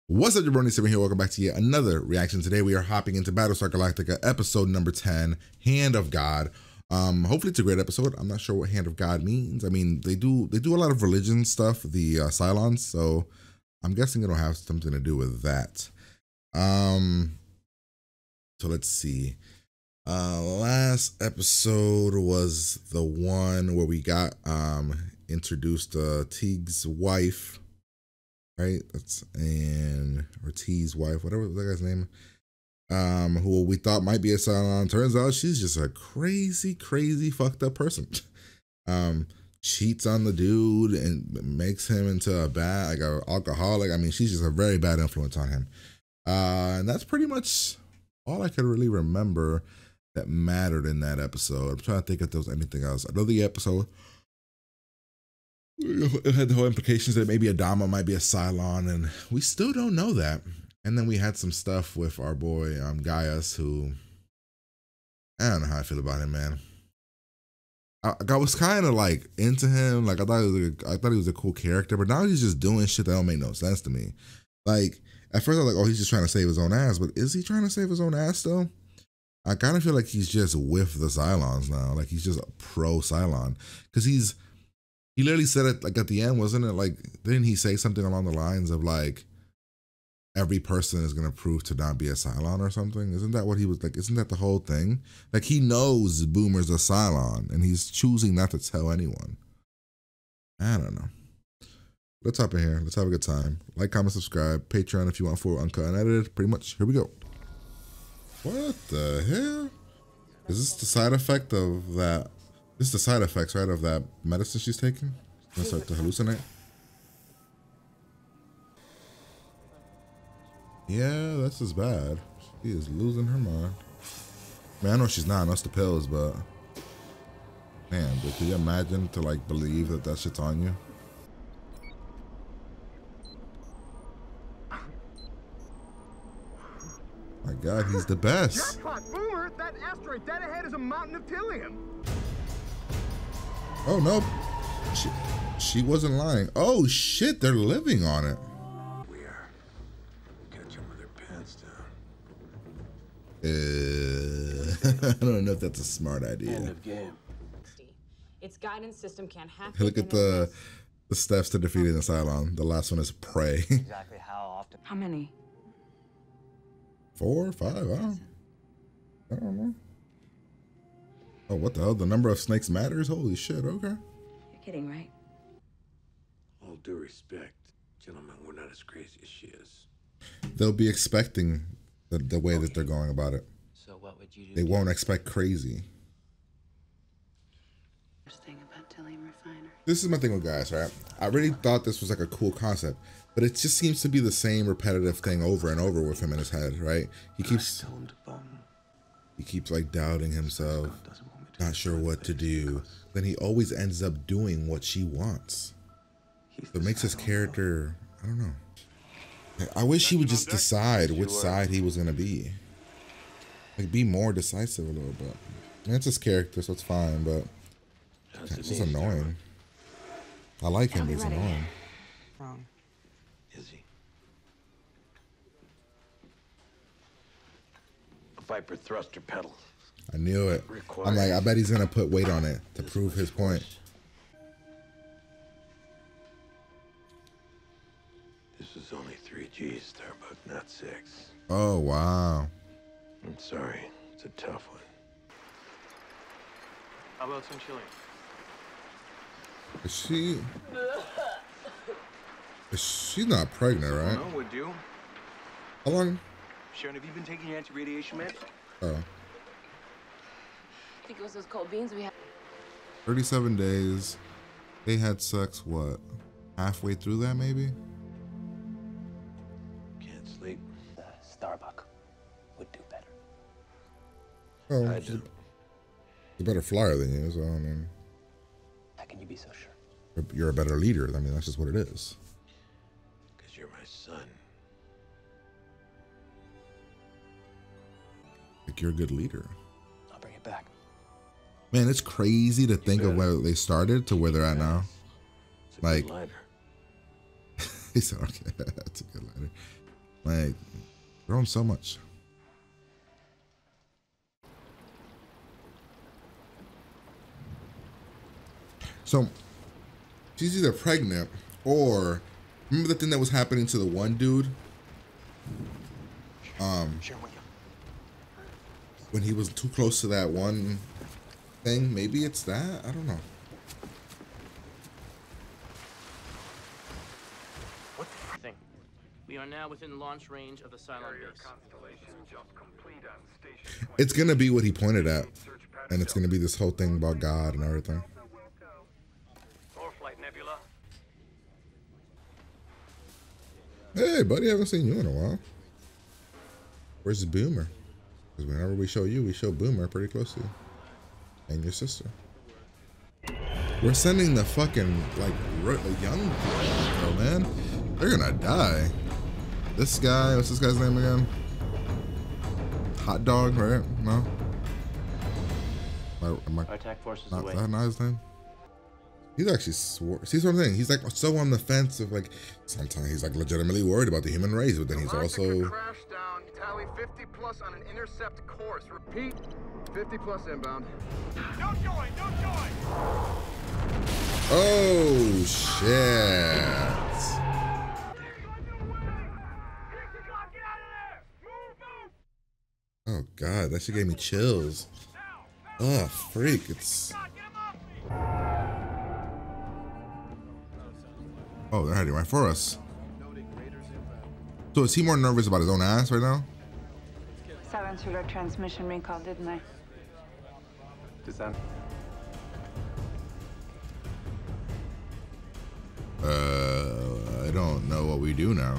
What's up, jabroni7 here. Welcome back to yet another reaction. Today we are hopping into Battlestar Galactica episode number 10, Hand of God. Hopefully it's a great episode. I'm not sure what Hand of God means. I mean, they do a lot of religion stuff, the Cylons, so I'm guessing it'll have something to do with that. So let's see. Last episode was the one where we got introduced to Teague's wife. Right, or T's wife, whatever that guy's name, who we thought might be a Cylon. Turns out she's just a crazy fucked up person. Cheats on the dude and makes him into a bad, like an alcoholic. I mean, she's just a very bad influence on him. And that's pretty much all I could really remember that mattered in that episode. I'm trying to think if there was anything else. I know the episode, it had the whole implications that maybe Adama might be a Cylon, and we still don't know that. And then we had some stuff with our boy Gaius, who I don't know how I feel about him, man. I was kind of like into him. Like I thought he was a cool character, but now he's just doing shit that don't make no sense to me. Like at first I was like, oh, he's just trying to save his own ass, but is he trying to save his own ass though? I kind of feel like he's just with the Cylons now. Like he's just a pro Cylon, because he literally said it like at the end, wasn't it? Like, didn't he say something along the lines of like, every person is gonna prove to not be a Cylon or something? Isn't that what he was like? Isn't that the whole thing? Like he knows Boomer's a Cylon and he's choosing not to tell anyone. I don't know. Let's hop in here. Let's have a good time. Like, comment, subscribe. Patreon if you want full uncut and edited. Pretty much. Here we go. What the hell? Is this the side effect of that? This is the side effects, right, of that medicine she's taking? She's gonna start to hallucinate. Yeah, that's just bad. She is losing her mind. Man, I know she's not. That's the pills, but man, but can you imagine to like believe that that shit's on you? My God, he's the best. Jackpot, Boomer! That asteroid dead ahead is a mountain of Tillium. Oh no, she wasn't lying. Oh shit, they're living on it. We are. Catch them with their pants I down. don't know if that's a smart idea. End of game. Its guidance system can't hack. Look at the steps to defeating the Cylon. The last one is prey. Exactly how often? How many? 4 or 5? I don't know. Oh, what the hell? The number of snakes matters? Holy shit, okay. You're kidding, right? All due respect, gentlemen, we're not as crazy as she is. They'll be expecting the way that they're going about it. So what would you do? They won't expect crazy. First thing about Tillium Refiner. This is my thing with guys, right? I really thought this was like a cool concept, but it just seems to be the same repetitive thing over and over with him in his head, right? He keeps like doubting himself, not sure what to do. Then he always ends up doing what she wants. So it makes his character, I don't know. I wish he would just decide which side he was gonna be. Like be more decisive a little bit. I mean, it's his character, so it's fine, but it's just annoying. I like him, but he's annoying. Wrong. Is he? A Viper thruster pedal. I knew it. I'm like, I bet he's gonna put weight on it to prove his point. This was only 3 G's, Starbuck, not 6. Oh wow. I'm sorry, it's a tough one. How about some chili? She's not pregnant, right? No, would you? How long? Sharon, have you been taking your anti-radiation meds? Oh. I think it was those cold beans we had. 37 days. They had sex, what? Halfway through that, maybe? Can't sleep. Starbuck would do better. Oh, I do. He's a better flyer than you, so I mean. How can you be so sure? You're a better leader. I mean, that's just what it is. Because you're my son. Like, you're a good leader. I'll bring it back. Man, it's crazy to think of where they started to where they're at now. It's a good Like, liner. he said, okay, that's a good letter. Like, grown so much. So she's either pregnant or remember the thing that was happening to the one dude? When he was too close to that one thing, maybe it's that? I don't know. What the thing? We are now within launch range of the Cylon base. It's gonna be what he pointed at, and it's gonna be this whole thing about God and everything. Hey, buddy, I haven't seen you in a while. Where's Boomer? Because whenever we show you, we show Boomer pretty closely. And your sister. We're sending the fucking, like, young girl, man. They're gonna die. This guy, what's this guy's name again? Hot Dog, right? No? Our attack force is away. Is that not his name? He's actually see what I'm saying? He's like so on the fence of like, sometimes he's like legitimately worried about the human race, but then he's also Crash down, tally 50 plus on an intercept course. Repeat, 50 plus inbound. Don't join, don't join! oh shit. Oh god, that shit gave me chills. Oh freak, it's oh, they're heading right for us. So is he more nervous about his own ass right now? Silenced our transmission recall, didn't I? Does that? I don't know what we do now.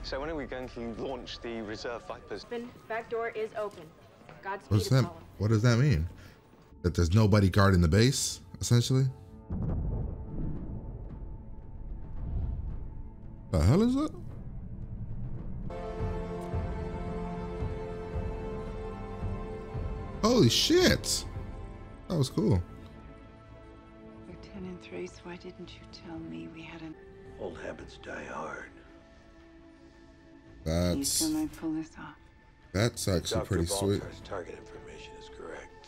So when are we going to launch the reserve Vipers? Back door is open. Godspeed. What's that? What does that mean? That there's nobody guarding the base, essentially? The hell is that? Holy shit! That was cool. Lieutenant Thrace, why didn't you tell me we had an... Old habits die hard. You still might pull this off. That's actually Dr. pretty sweet. Baltar's target information is correct.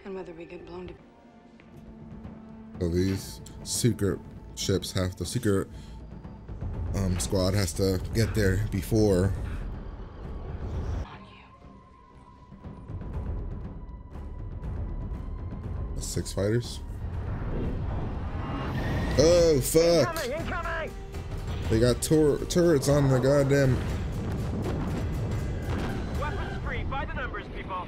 And whether we get blown to... So these secret ships have the secret squad has to get there before. The 6 fighters. Oh fuck! Incoming, incoming! They got turrets on the goddamn. Weapons free, by the numbers, people.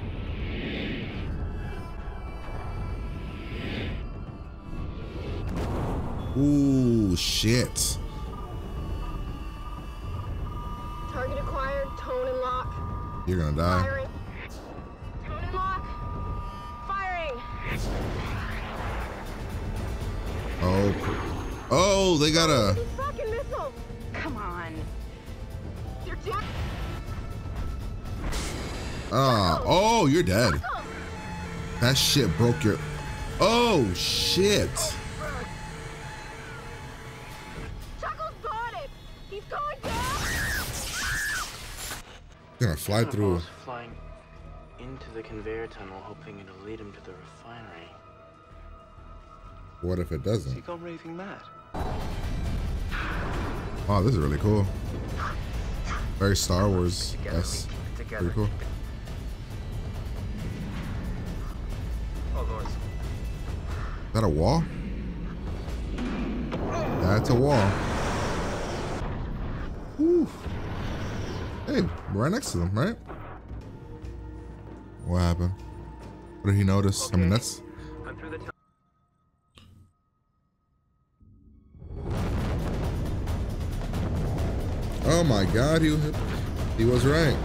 Ooh, shit. Target acquired, tone and lock. You're gonna die. Firing. Tone and lock. Firing. Oh. Oh, they got a. These fucking missiles. Come on. You're dead. Oh, you're dead. That shit broke your. Oh, shit. Chuckles got it. He's going down. You're gonna fly through. Flying into the conveyor tunnel, hoping it'll lead him to the refinery. What if it doesn't? He gone raving mad. Oh, this is really cool. Very Star Wars. That's pretty cool. Oh, Lord. Is that a wall? That's a wall. Whew. Hey, we're right next to them, right? What happened? What did he notice? Okay. I mean, that's. I'm through the Oh my God, he was right.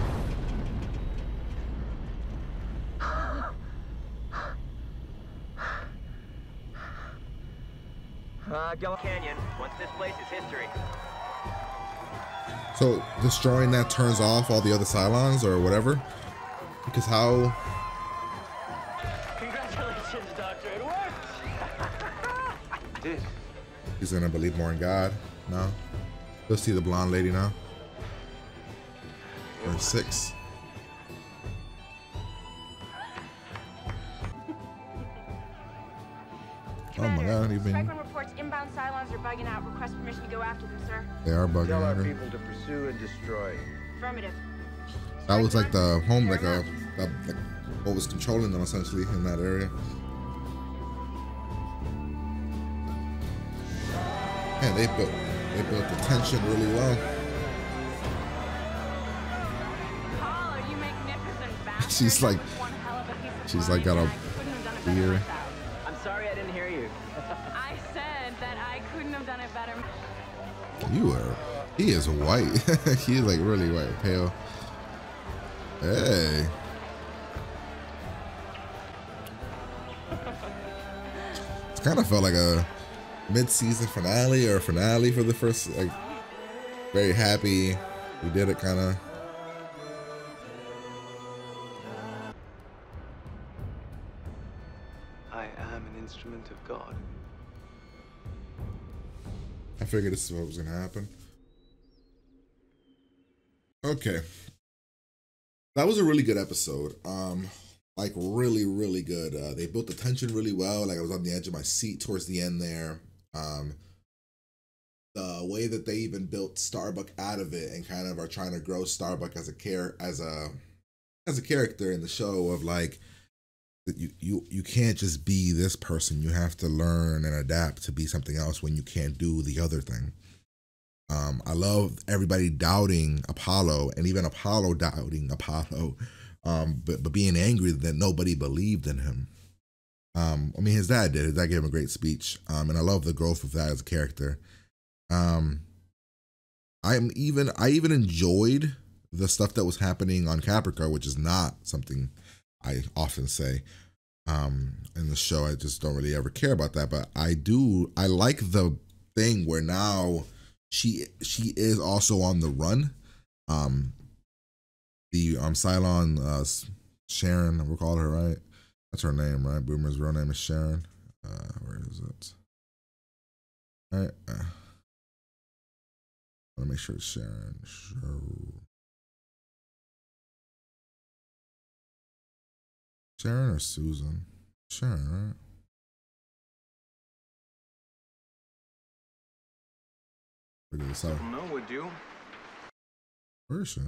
Go Canyon. Once this place is history. So destroying that turns off all the other Cylons or whatever? Because how? Congratulations, Doctor. It worked. It did. He's gonna believe more in God? No? Let's see the blonde lady now. Or 6. Oh my God! Strike one reports inbound Cylons are bugging out. Request permission to go after them, sir. They are bugging Tell our out. people to pursue and destroy. Affirmative. That was like the home, like what was controlling them essentially in that area. Man, they built the tension really well. Oh, you magnificent bastard. She's like got a beer. I'm sorry I didn't hear you. I said that I couldn't have done it better. He is white. He is like really white, pale. Hey. It's kind of felt like a mid-season finale or a finale for the first, like, very happy. We did it kind of. I am an instrument of God. I figured this is what was going to happen. Okay. That was a really good episode. Like really, really good. They built the tension really well. Like I was on the edge of my seat towards the end there. The way that they even built Starbuck out of it and kind of are trying to grow Starbuck as a character in the show of like that you can't just be this person. You have to learn and adapt to be something else when you can't do the other thing. I love everybody doubting Apollo and even Apollo doubting Apollo, but being angry that nobody believed in him. I mean, his dad did. His dad gave him a great speech, and I love the growth of that as a character. I even enjoyed the stuff that was happening on Caprica, which is not something I often say in the show. I just don't really ever care about that, but I like the thing where now she is also on the run. The Cylon Sharon, we'll call her, right? That's her name, right? Boomer's real name is Sharon. Where is it? All right. I want to make sure it's Sharon. Sharon or Susan? Sharon, right? Figure this out. No, would you? Where is she?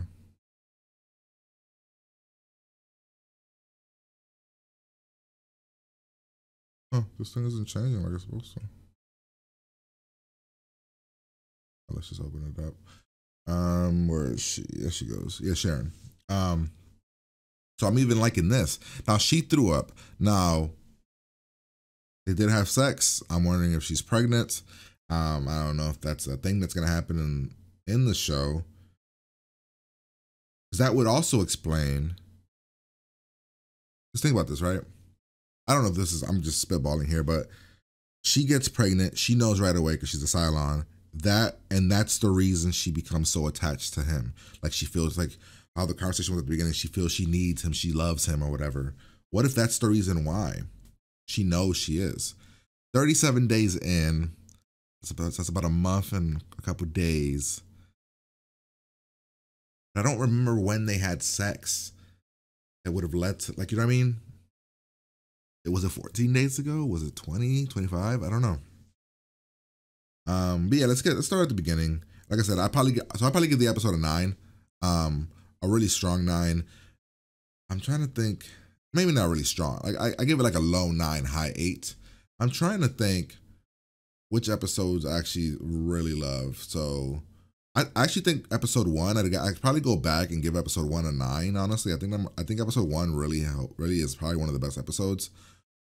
Oh, this thing isn't changing like it's supposed to. Let's just open it up. Where is she? There she goes. Yeah, Sharon. So I'm even liking this. Now she threw up. Now they did have sex. I'm wondering if she's pregnant. I don't know if that's a thing that's gonna happen in the show. Because that would also explain. Just think about this, right? I don't know if this is, I'm just spitballing here, but she gets pregnant. She knows right away because she's a Cylon. That's the reason she becomes so attached to him. Like she feels like how the conversation was at the beginning, she feels she needs him, she loves him or whatever. What if that's the reason why? She knows she is. 37 days in, that's about a month and a couple days. I don't remember when they had sex that would have led to, like, you know what I mean? Was it 14 days ago? Was it 20, 25? I don't know. But yeah, let's start at the beginning. Like I said, I probably give the episode a 9. A really strong 9. I'm trying to think, maybe not really strong. Like I give it like a low 9, high 8. I'm trying to think which episodes I actually really love. So I actually think episode 1, I'd probably go back and give episode 1 a 9. Honestly, I think episode 1 really is probably one of the best episodes.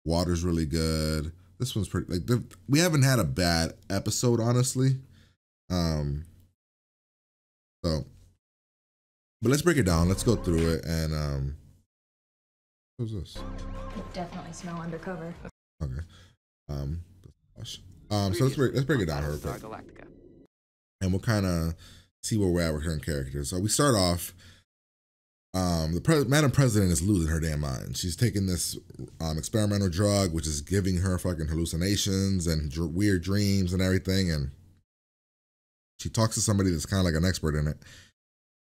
Water's really good. This one's pretty, like, we haven't had a bad episode, honestly. So, but let's break it down. Let's go through it. And what's this? You definitely smell undercover. Okay. So let's break it down real quick. Battlestar Galactica. And we'll kind of see where we're at with her characters. So we start off. Madam President is losing her damn mind. She's taking this experimental drug, which is giving her fucking hallucinations and weird dreams and everything. And she talks to somebody that's kind of like an expert in it,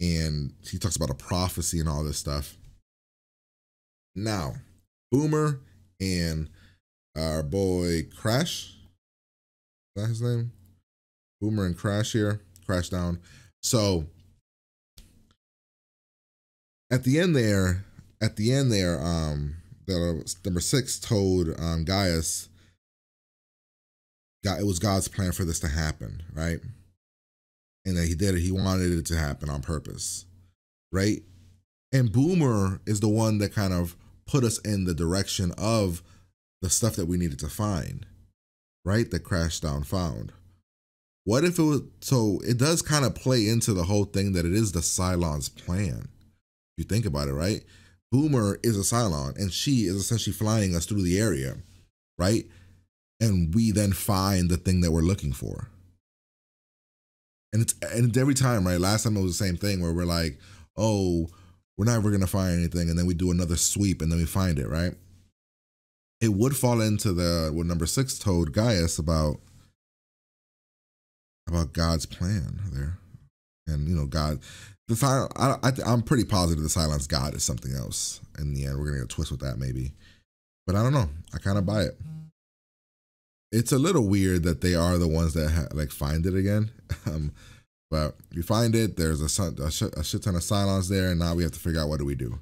and she talks about a prophecy and all this stuff. Now, Boomer and our boy Crash, is that his name? Boomer and Crash here, Crash Down. So at the end there, the number 6 told Gaius, it was God's plan for this to happen, right? And that he did it, he wanted it to happen on purpose, right? And Boomer is the one that kind of put us in the direction of the stuff that we needed to find, right? That Crash Down found. What if it was, so it does kind of play into the whole thing that it is the Cylon's plan. If you think about it, right? Boomer is a Cylon, and she is essentially flying us through the area, right? And we then find the thing that we're looking for. And it's every time, right? Last time it was the same thing where we're like, oh, we're never gonna find anything, and then we do another sweep and then we find it, right? It would fall into what number 6 told Gaius about God's plan there. And you know, God, I'm pretty positive the Cylon's God is something else. In the end, we're gonna get a twist with that maybe, but I don't know. I kind of buy it. It's a little weird that they are the ones that like find it again, but you find it. There's a shit ton of Cylons there, and now we have to figure out what do we do.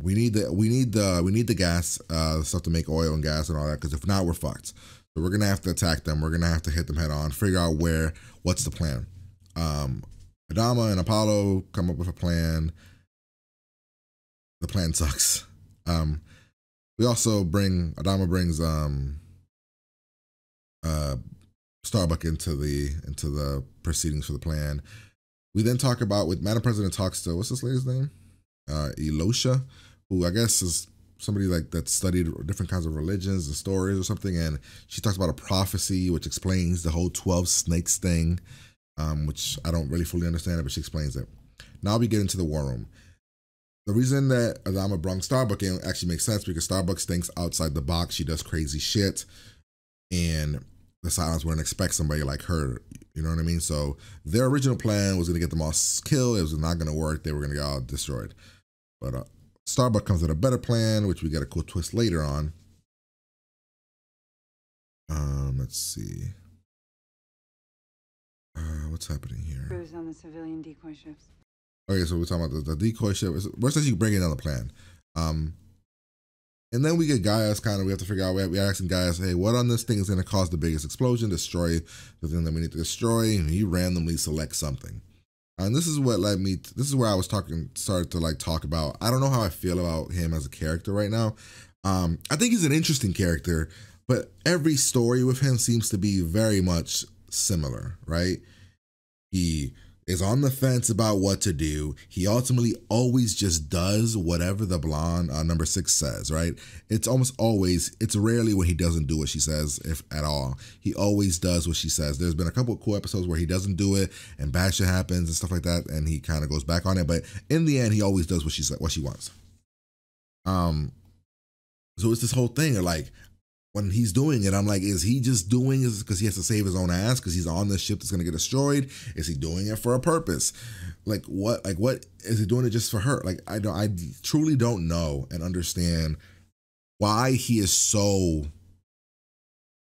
We need the gas stuff to make oil and gas and all that, because if not, we're fucked. So we're gonna have to attack them. We're gonna have to hit them head on. Figure out what's the plan. Adama and Apollo come up with a plan. The plan sucks. We also Adama brings Starbuck into the proceedings for the plan. We then talk about, with Madam President talks to, what's this lady's name? Elosha, who I guess is somebody like that studied different kinds of religions and stories or something, and she talks about a prophecy which explains the whole 12 snakes thing, which I don't really fully understand it, but she explains it. Now we get into the war room. The reason that Adama brung Starbuck in actually makes sense, because Starbuck thinks outside the box. She does crazy shit, and the Cylons wouldn't expect somebody like her. You know what I mean? So their original plan was going to get them all killed. It was not going to work. They were going to get all destroyed. But Starbuck comes with a better plan, which we get a cool twist later on. Let's see. What's happening here? Crews on the civilian decoy ships. Okay, so we're talking about the decoy ship. We're essentially bringing down the plan. And then we get Gaius we have to figure out, we're asking Gaius, hey, what on this thing is going to cause the biggest explosion, destroy the thing that we need to destroy? And he randomly selects something. And this is what this is where I was started to talk about, I don't know how I feel about him as a character right now. I think he's an interesting character, but every story with him seems to be very much similar, right? He is on the fence about what to do. He ultimately always just does whatever the blonde number 6 says, right? It's rarely when he doesn't do what she says, if at all. He always does what she says. There's been a couple of cool episodes where he doesn't do it and bad shit happens and stuff like that, and he kind of goes back on it, but in the end, he always does what she wants. So it's this whole thing of when he's doing it, I'm like, is he just doing it because he has to save his own ass because he's on this ship that's gonna get destroyed? Is he doing it for a purpose? What is he doing it just for her? I truly don't know and understand why he is so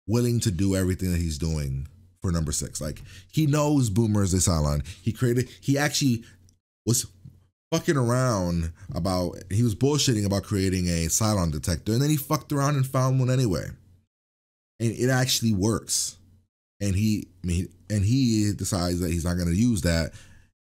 willing to do everything that he's doing for number 6. He knows Boomer is a Cylon. He actually was fucking around he was bullshitting about creating a Cylon detector, and then he fucked around and found one anyway. And it actually works. And he decides that he's not gonna use that.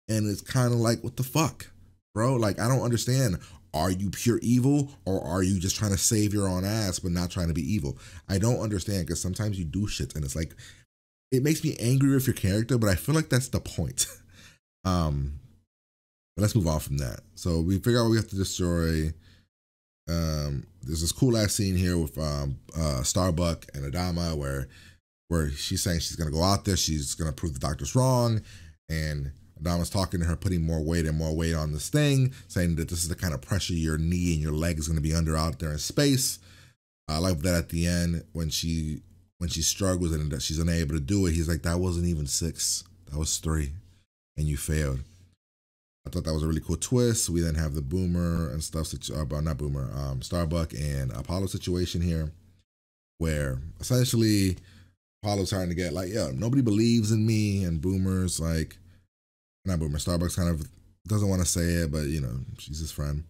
And it's kind of like, what the fuck, bro? I don't understand. Are you pure evil, or are you just trying to save your own ass but not trying to be evil? I don't understand, because sometimes you do shit and it's it makes me angry with your character, but I feel like that's the point. But let's move on from that. So we figure out what we have to destroy. There's this cool ass scene here with Starbuck and Adama where she's saying she's gonna go out there, she's gonna prove the doctor's wrong, and Adama's talking to her, putting more weight on this thing, saying that this is the kind of pressure your knee and your leg is gonna be under out there in space. I like that at the end when when she struggles and that she's unable to do it, he's like, that wasn't even 6, that was 3, and you failed. I thought that was a really cool twist. We then have the Boomer and stuff, not Boomer, Starbuck and Apollo situation here, where essentially Apollo's trying to get like, yeah, nobody believes in me, and Boomer's like, not Boomer, Starbuck's kind of doesn't want to say it, but you know, she's his friend.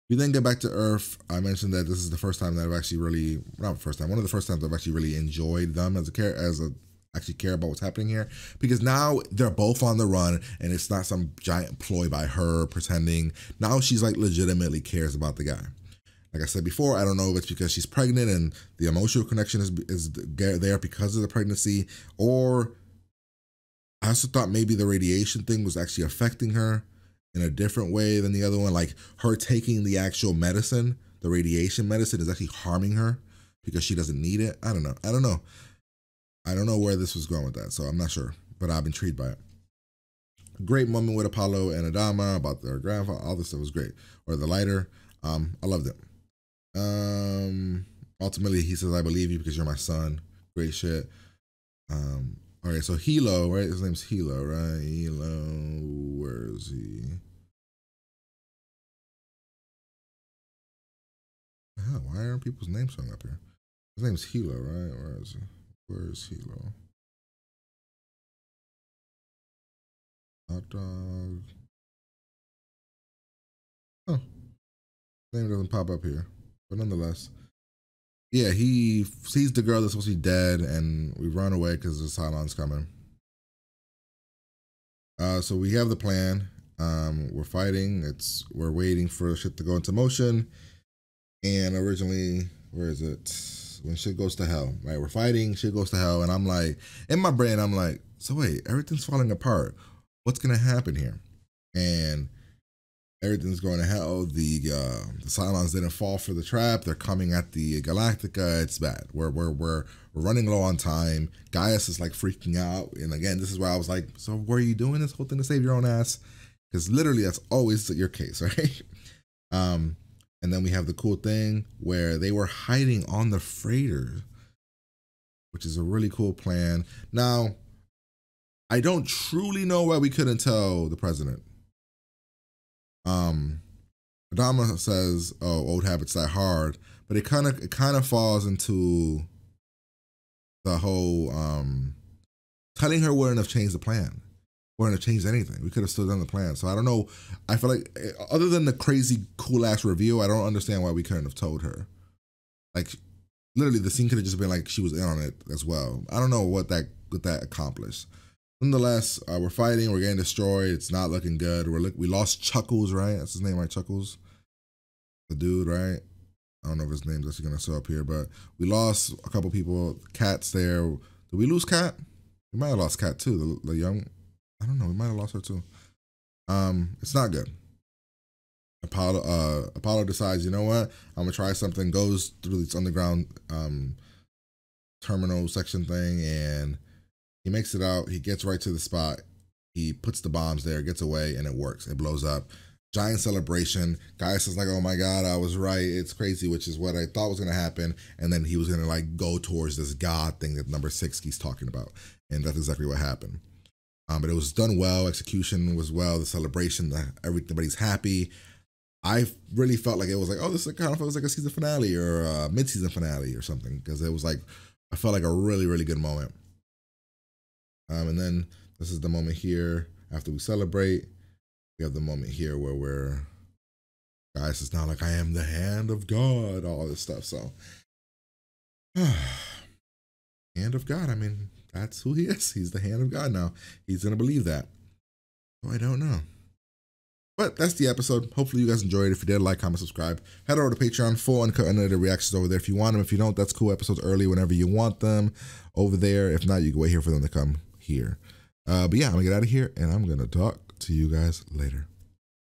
We then get back to Earth. I mentioned that this is the first time that I've actually really, not the first time, one of the first times I've actually really enjoyed them actually care about what's happening here, because now they're both on the run and it's not some giant ploy by her pretending. Now she's like legitimately cares about the guy. Like I said before, I don't know if it's because she's pregnant and the emotional connection is there because of the pregnancy, or I also thought maybe the radiation thing was actually affecting her in a different way than the other one. Like her taking the actual medicine, the radiation medicine, is actually harming her because she doesn't need it. I don't know where this was going with that, so I'm not sure, but I've been intrigued by it. Great moment with Apollo and Adama about their grandfather. All this stuff was great. Or the lighter. I loved it. Ultimately, he says, I believe you because you're my son. Great shit. All right, so Hilo, right? His name's Hilo, right? Hilo, where is he? Oh, why aren't people's names showing up here? His name's Hilo, right? Where is he? Where is Hilo? Hot dog. Oh, name doesn't pop up here, but nonetheless, yeah, he sees the girl that's supposed to be dead, and we run away because the Cylon's coming. So we have the plan. We're fighting. We're waiting for shit to go into motion. And originally, where is it? When shit goes to hell, right? We're fighting, shit goes to hell, and I'm like, in my brain, I'm like, so wait, everything's falling apart. What's gonna happen here? And everything's going to hell. The Cylons didn't fall for the trap. They're coming at the Galactica. It's bad. We're running low on time. Gaius is like freaking out. And again, this is where I was like, so were you doing this whole thing to save your own ass? Because literally that's always your case, right? And then we have the cool thing where they were hiding on the freighter, which is a really cool plan. Now, I don't truly know why we couldn't tell the president. Adama says, "Oh, old habits die hard," but it kind of falls into the whole telling her wouldn't have changed the plan, wouldn't have changed anything. We could have still done the plan. So I don't know. I feel like other than the crazy cool ass review, I don't understand why we couldn't have told her. Like literally, the scene could have just been like she was in on it as well. I don't know what that accomplished. Nonetheless, we're fighting. We're getting destroyed. It's not looking good. We lost Chuckles, right? That's his name, right? Chuckles, the dude, right? I don't know if his name's actually gonna show up here, but we lost a couple people. Cat's there. Did we lose Cat? We might have lost Cat too. The young. I don't know. We might have lost her too. It's not good. Apollo decides, you know what? I'm gonna try something. Goes through this underground terminal section thing, and he makes it out. He gets right to the spot. He puts the bombs there, gets away, and it works. It blows up. Giant celebration. Gaius is like, oh my God, I was right. It's crazy, which is what I thought was going to happen. And then he was going to like go towards this God thing that number 6 he's talking about. And that's exactly what happened. But it was done well. Execution was well. The celebration, everybody's happy. I really felt like it was like, oh, this kind of feels like a season finale or a mid-season finale or something. Because it was like, I felt like a really, really good moment. And then this is the moment here after we celebrate. We have the moment here where Gaius is now like, I am the hand of God, all this stuff. So, hand of God. I mean, that's who he is. He's the hand of God now. He's going to believe that. So I don't know. But that's the episode. Hopefully you guys enjoyed it. If you did, like, comment, subscribe. Head over to Patreon. Full uncut unedited reactions over there if you want them. If you don't, that's cool. Episodes early whenever you want them over there. If not, you can wait here for them to come here. But yeah, I'm going to get out of here, and I'm going to talk to you guys later.